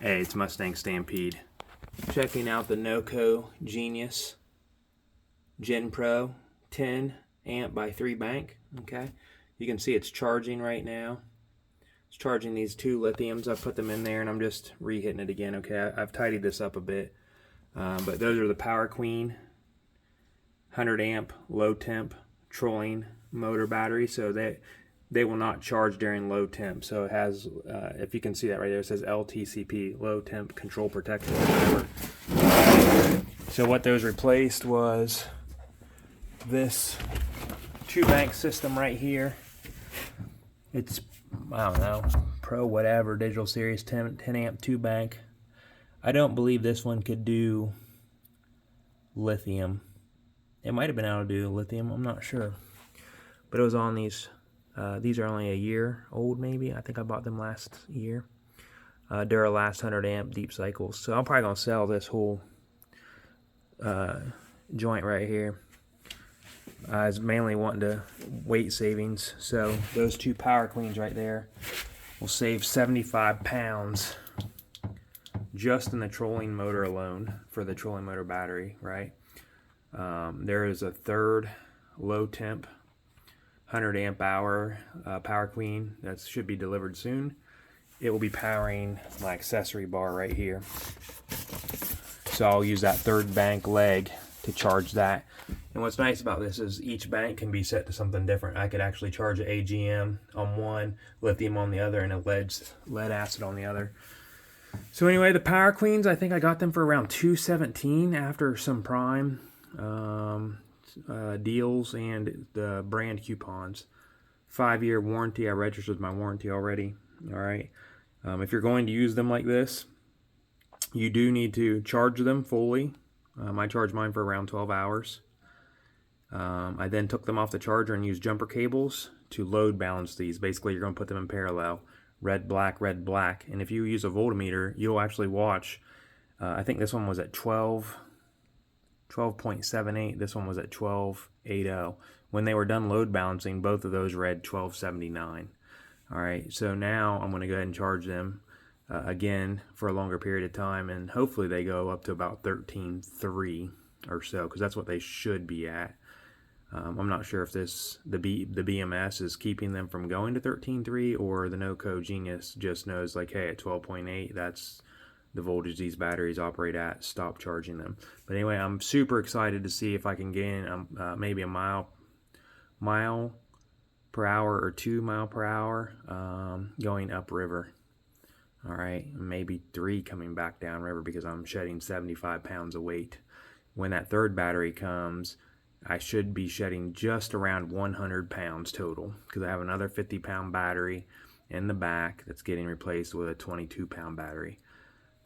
Hey, it's Mustang Stampede. Checking out the NOCO GENPRO 10 amp by 3 bank. Okay, you can see it's charging right now. It's charging these two lithiums. I put them in there and I'm just re-hitting it again. Okay, I've tidied this up a bit, but those are the Power Queen 100 amp low temp trolling motor battery, so they will not charge during low temp. So it has, if you can see that right there, it says LTCP, low temp control protection. So what those replaced was this 2-bank system right here. It's, I don't know, Pro whatever, Digital Series 10 amp 2-bank. I don't believe this one could do lithium. It might have been able to do lithium, I'm not sure. But it was on these. These are only a year old, maybe. I think I bought them last year. Duralast 100 amp deep cycles. So I'm probably gonna sell this whole joint right here. I was mainly wanting to weight savings, so those two Power Queens right there will save 75 pounds just in the trolling motor alone for the trolling motor battery, right? There is a third low temp 100 amp hour Power Queen that should be delivered soon. It will be powering my accessory bar right here. So I'll use that 3rd bank leg to charge that. And what's nice about this is each bank can be set to something different. I could actually charge an AGM on one, lithium on the other, and a lead acid on the other. So anyway, the Power Queens, I think I got them for around $217 after some Prime deals and the brand coupons. 5-year warranty. I registered my warranty already. All right. If you're going to use them like this, you do need to charge them fully. I charged mine for around 12 hours. I then took them off the charger and used jumper cables to load balance these. Basically, you're going to put them in parallel, red, black, red, black. And if you use a voltmeter, you'll actually watch. I think this one was at 12.78. This one was at 12.80. When they were done load balancing, both of those read 12.79. All right, so now I'm going to go ahead and charge them again for a longer period of time, and hopefully they go up to about 13.3 or so, because that's what they should be at. I'm not sure if the BMS is keeping them from going to 13.3, or the NOCO Genius just knows, like, hey, at 12.8, that's the voltage these batteries operate at. Stop charging them. But anyway, I'm super excited to see if I can gain maybe a mile per hour or 2 mile per hour going upriver. All right, maybe 3 coming back downriver, because I'm shedding 75 pounds of weight. When that 3rd battery comes, I should be shedding just around 100 pounds total, because I have another 50-pound battery in the back that's getting replaced with a 22-pound battery.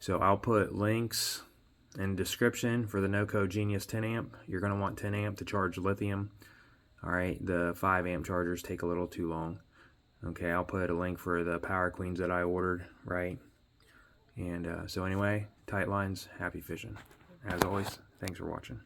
So I'll put links in description for the NOCO Genius 10 amp. You're going to want 10 amp to charge lithium. All right, the 5 amp chargers take a little too long. Okay, I'll put a link for the Power Queens that I ordered, right? And so anyway, tight lines, happy fishing. As always, thanks for watching.